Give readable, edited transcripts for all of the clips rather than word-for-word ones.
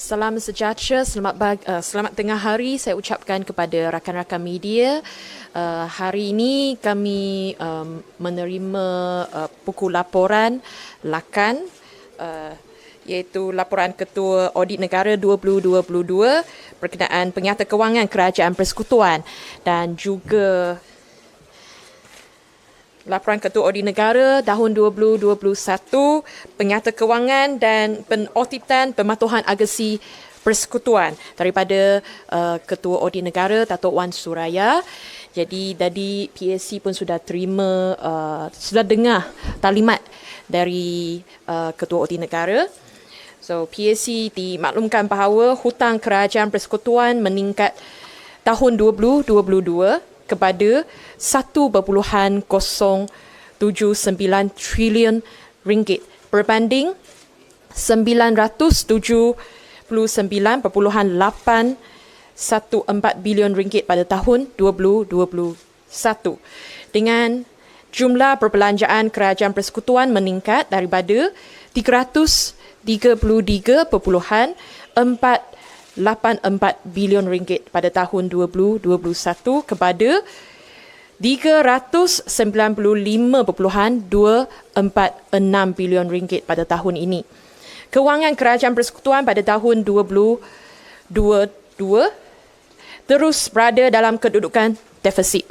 Salam sejahtera, selamat tengah hari saya ucapkan kepada rakan-rakan media. Hari ini kami menerima buku laporan LAKAN, iaitu Laporan Ketua Audit Negara 2022 berkenaan Pengyata Kewangan Kerajaan Persekutuan, dan juga Laporan Ketua Audit Negara tahun 2021, Pengyata Kewangan dan Penauditan Pematuhan Agesi Persekutuan daripada Ketua Audit Negara Datuk Wan Suraya. Jadi tadi PAC pun sudah terima, sudah dengar taklimat dari Ketua Audit Negara. So PAC dimaklumkan bahawa hutang kerajaan persekutuan meningkat tahun 2022 kepada 1.079 trilion ringgit berbanding 979.814 bilion ringgit pada tahun 2021. Dengan jumlah perbelanjaan kerajaan persekutuan meningkat daripada 333.484 bilion ringgit pada tahun 2021 kepada 395.246 bilion ringgit pada tahun ini. Kewangan kerajaan persekutuan pada tahun 2022 terus berada dalam kedudukan defisit,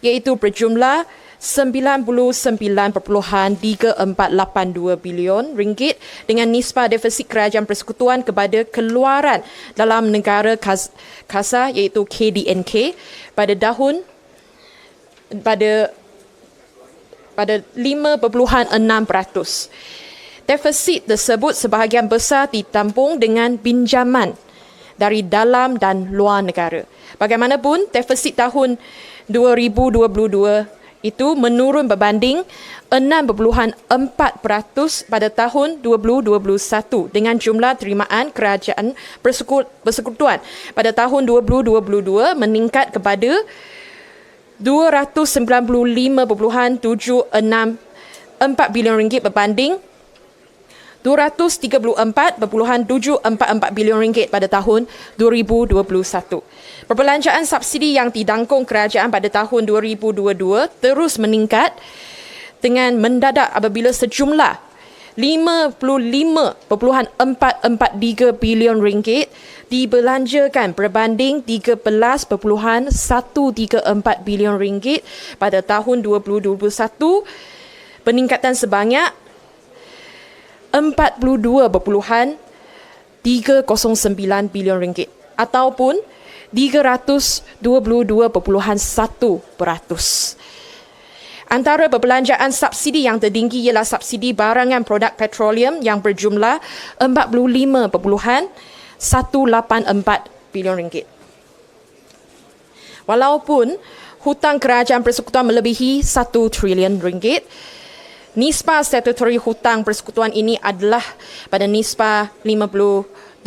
iaitu berjumlah 99.3482 bilion ringgit dengan nisbah defisit kerajaan persekutuan kepada keluaran dalam negara kasa iaitu KDNK pada 5.6%. Defisit tersebut sebahagian besar ditampung dengan pinjaman dari dalam dan luar negara. Bagaimanapun, defisit tahun 2022 itu menurun berbanding 6.4% pada tahun 2021 dengan jumlah terimaan kerajaan persekutuan pada tahun 2022 meningkat kepada 295.764 bilion ringgit berbanding 234.744 bilion ringgit pada tahun 2021. Perbelanjaan subsidi yang didangkung kerajaan pada tahun 2022 terus meningkat dengan mendadak apabila sejumlah 55.443 bilion ringgit dibelanjakan berbanding 13.134 bilion ringgit pada tahun 2021, peningkatan sebanyak 42.309 bilion ringgit ataupun 322.1%. Antara perbelanjaan subsidi yang tertinggi ialah subsidi barangan produk petroleum yang berjumlah 45.184 bilion ringgit. Walaupun hutang kerajaan persekutuan melebihi 1 trilion ringgit, nisbah statutory hutang persekutuan ini adalah pada nisbah 57.6%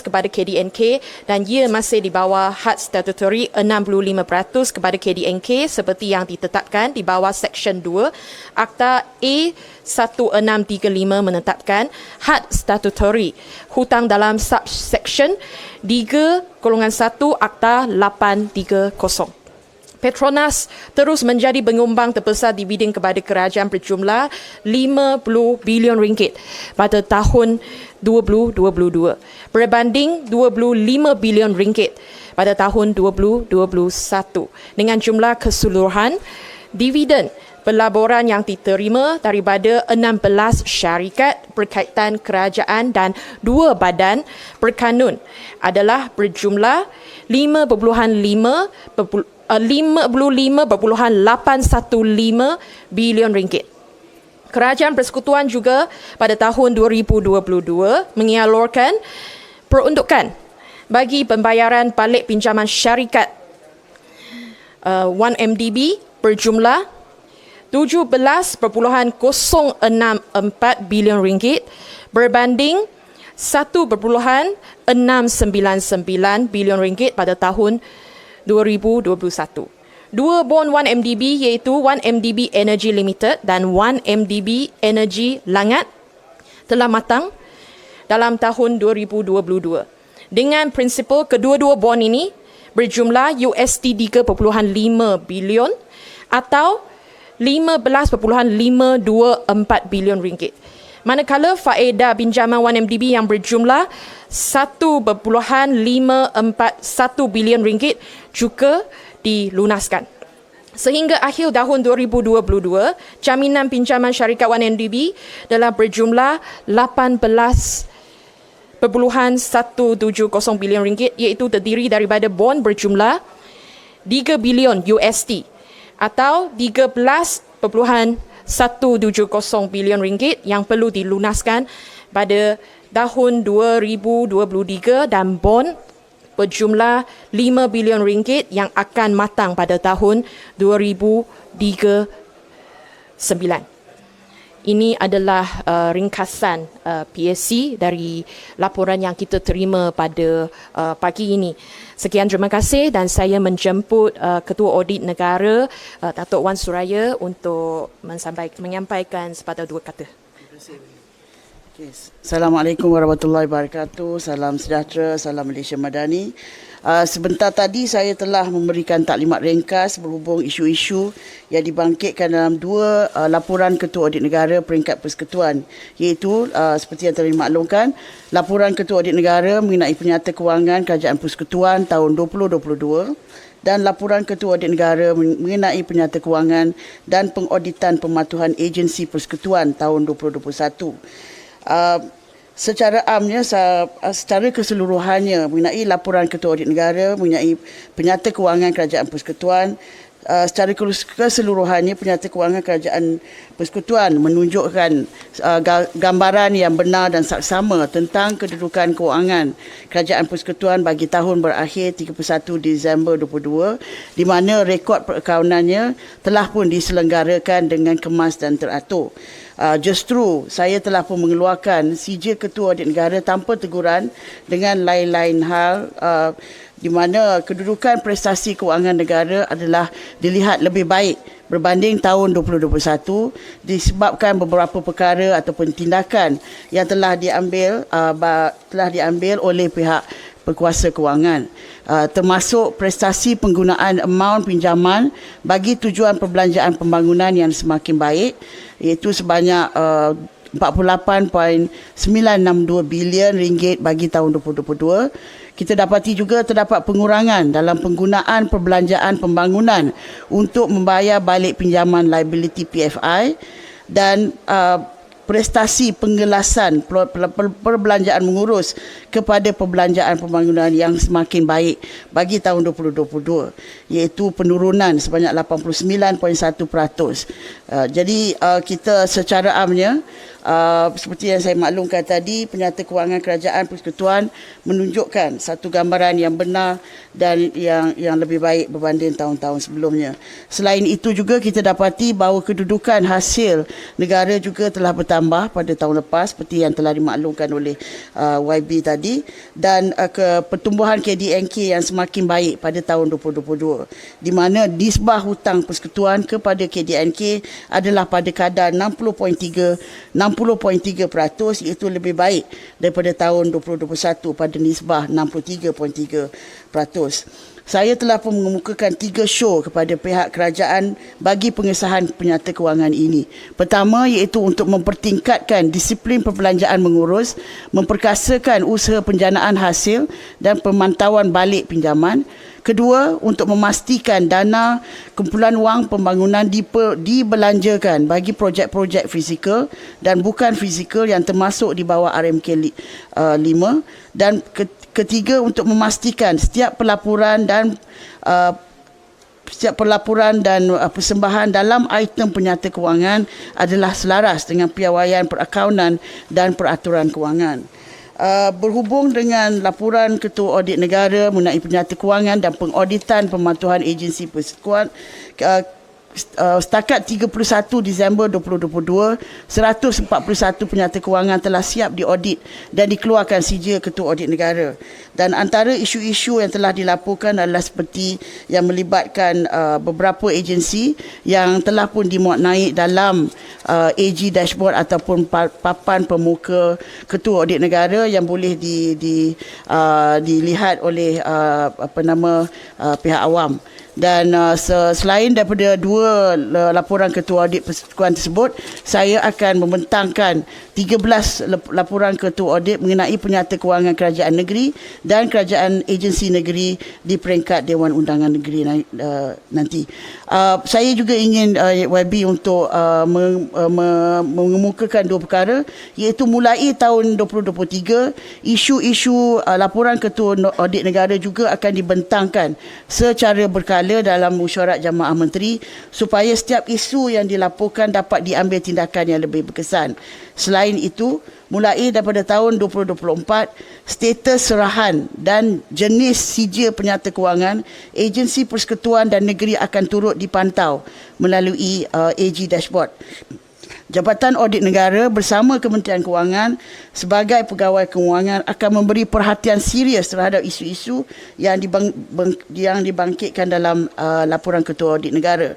kepada KDNK dan ia masih di bawah had statutory 65% kepada KDNK seperti yang ditetapkan di bawah Seksyen 2 Akta A1635 menetapkan had statutory hutang dalam subsection 3/1 Akta 830. Petronas terus menjadi penyumbang terbesar dividen kepada kerajaan berjumlah 50 bilion ringgit pada tahun 2022 berbanding 25 bilion ringgit pada tahun 2021 dengan jumlah keseluruhan dividen pelaburan yang diterima daripada 16 syarikat berkaitan kerajaan dan 2 badan berkanun adalah berjumlah 55.815 bilion ringgit. Kerajaan persekutuan juga pada tahun 2022 mengialurkan peruntukan bagi pembayaran balik pinjaman syarikat 1MDB berjumlah 17.064 bilion ringgit berbanding 1.699 bilion ringgit pada tahun 2021. Dua bon 1MDB iaitu 1MDB Energy Limited dan 1MDB Energy Langat telah matang dalam tahun 2022. Dengan prinsipal kedua-dua bond ini berjumlah USD 3.5 bilion atau 15.524 bilion ringgit. Manakala faedah pinjaman 1MDB yang berjumlah 1.541 bilion ringgit juga dilunaskan. Sehingga akhir tahun 2022, jaminan pinjaman syarikat 1MDB dalam berjumlah 18.170 bilion ringgit, iaitu terdiri daripada bond berjumlah 3 bilion USD atau 13.170 bilion ringgit yang perlu dilunaskan pada tahun 2023 dan bond berjumlah 5 bilion ringgit yang akan matang pada tahun 2039. Ini adalah ringkasan PSC dari laporan yang kita terima pada pagi ini. Sekian, terima kasih dan saya menjemput Ketua Audit Negara Datuk Wan Suraya untuk menyampaikan sepatah dua kata. Terima kasih. Okay. Assalamualaikum warahmatullahi wabarakatuh. Salam sejahtera, salam Malaysia Madani. Sebentar tadi saya telah memberikan taklimat ringkas berhubung isu-isu yang dibangkitkan dalam dua laporan Ketua Audit Negara peringkat persekutuan, iaitu seperti yang telah dimaklumkan, laporan Ketua Audit Negara mengenai penyata kewangan Kerajaan Persekutuan tahun 2022 dan laporan Ketua Audit Negara mengenai penyata kewangan dan pengauditan pematuhan agensi persekutuan tahun 2021. Secara amnya, secara keseluruhannya mengenai laporan Ketua Audit Negara mengenai penyata kewangan Kerajaan Persekutuan, secara keseluruhannya penyata kewangan Kerajaan Persekutuan menunjukkan gambaran yang benar dan saksama tentang kedudukan kewangan Kerajaan Persekutuan bagi tahun berakhir 31 Disember 2022, di mana rekod perakaunannya telah pun diselenggarakan dengan kemas dan teratur. Justru saya telah pun mengeluarkan sijil Ketua Audit Negara tanpa teguran dengan lain-lain hal, di mana kedudukan prestasi kewangan negara adalah dilihat lebih baik berbanding tahun 2021 disebabkan beberapa perkara ataupun tindakan yang telah diambil oleh pihak berkuasa kewangan, termasuk prestasi penggunaan amaun pinjaman bagi tujuan perbelanjaan pembangunan yang semakin baik, iaitu sebanyak 48.962 bilion ringgit bagi tahun 2022. Kita dapati juga terdapat pengurangan dalam penggunaan perbelanjaan pembangunan untuk membayar balik pinjaman liability PFI dan prestasi penggelasan perbelanjaan mengurus kepada perbelanjaan pembangunan yang semakin baik bagi tahun 2022, iaitu penurunan sebanyak 89.1%. Jadi kita secara amnya, seperti yang saya maklumkan tadi, penyata kewangan Kerajaan Persekutuan menunjukkan satu gambaran yang benar dan yang lebih baik berbanding tahun-tahun sebelumnya. Selain itu juga kita dapati bahawa kedudukan hasil negara juga telah bertambah pada tahun lepas seperti yang telah dimaklumkan oleh YB tadi, dan pertumbuhan KDNK yang semakin baik pada tahun 2022, di mana nisbah hutang persekutuan kepada KDNK adalah pada kadar 60.3%, iaitu lebih baik daripada tahun 2021 pada nisbah 63.3%. Saya telah pun mengemukakan 3 show kepada pihak kerajaan bagi pengesahan penyata kewangan ini. Pertama, iaitu untuk mempertingkatkan disiplin perbelanjaan mengurus, memperkasakan usaha penjanaan hasil dan pemantauan balik pinjaman. Kedua, untuk memastikan dana kumpulan wang pembangunan dibelanjakan bagi projek-projek fizikal dan bukan fizikal yang termasuk di bawah RMK 5. Dan ketiga, untuk memastikan setiap pelaporan dan persembahan dalam item penyata kewangan adalah selaras dengan piawaian perakaunan dan peraturan kewangan. Berhubung dengan laporan Ketua Audit Negara mengenai penyata kewangan dan pengauditan pematuhan agensi persekutuan, setakat 31 Disember 2022, 141 penyata kewangan telah siap diaudit dan dikeluarkan sijil Ketua Audit Negara. Dan antara isu-isu yang telah dilaporkan adalah seperti yang melibatkan beberapa agensi yang telah pun dimuat naik dalam AG dashboard ataupun papan pemuka ketua audit negara yang boleh dilihat oleh pihak awam. Dan selain daripada dua laporan ketua audit persekutuan tersebut, saya akan membentangkan 13 laporan ketua audit mengenai penyata kewangan kerajaan negeri dan kerajaan agensi negeri di peringkat Dewan Undangan Negeri nanti. Saya juga ingin YB untuk mengemukakan dua perkara, iaitu mulai tahun 2023, isu-isu laporan ketua audit negara juga akan dibentangkan secara berkala dalam mesyuarat jamaah menteri supaya setiap isu yang dilaporkan dapat diambil tindakan yang lebih berkesan. Selain itu, mulai daripada tahun 2024, status serahan dan jenis sijil penyata kewangan agensi persekutuan dan negeri akan turut dipantau melalui AG dashboard. Jabatan Audit Negara bersama Kementerian Kewangan sebagai pegawai kewangan akan memberi perhatian serius terhadap isu-isu yang dibangkitkan dalam laporan Ketua Audit Negara.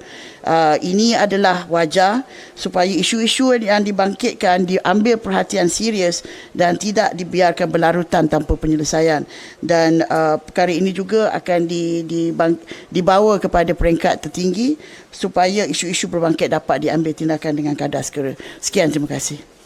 Ini adalah wajar supaya isu-isu yang dibangkitkan diambil perhatian serius dan tidak dibiarkan berlarutan tanpa penyelesaian. Dan perkara ini juga akan dibawa kepada peringkat tertinggi supaya isu-isu berbangkit dapat diambil tindakan dengan kadar segera. Sekian, terima kasih.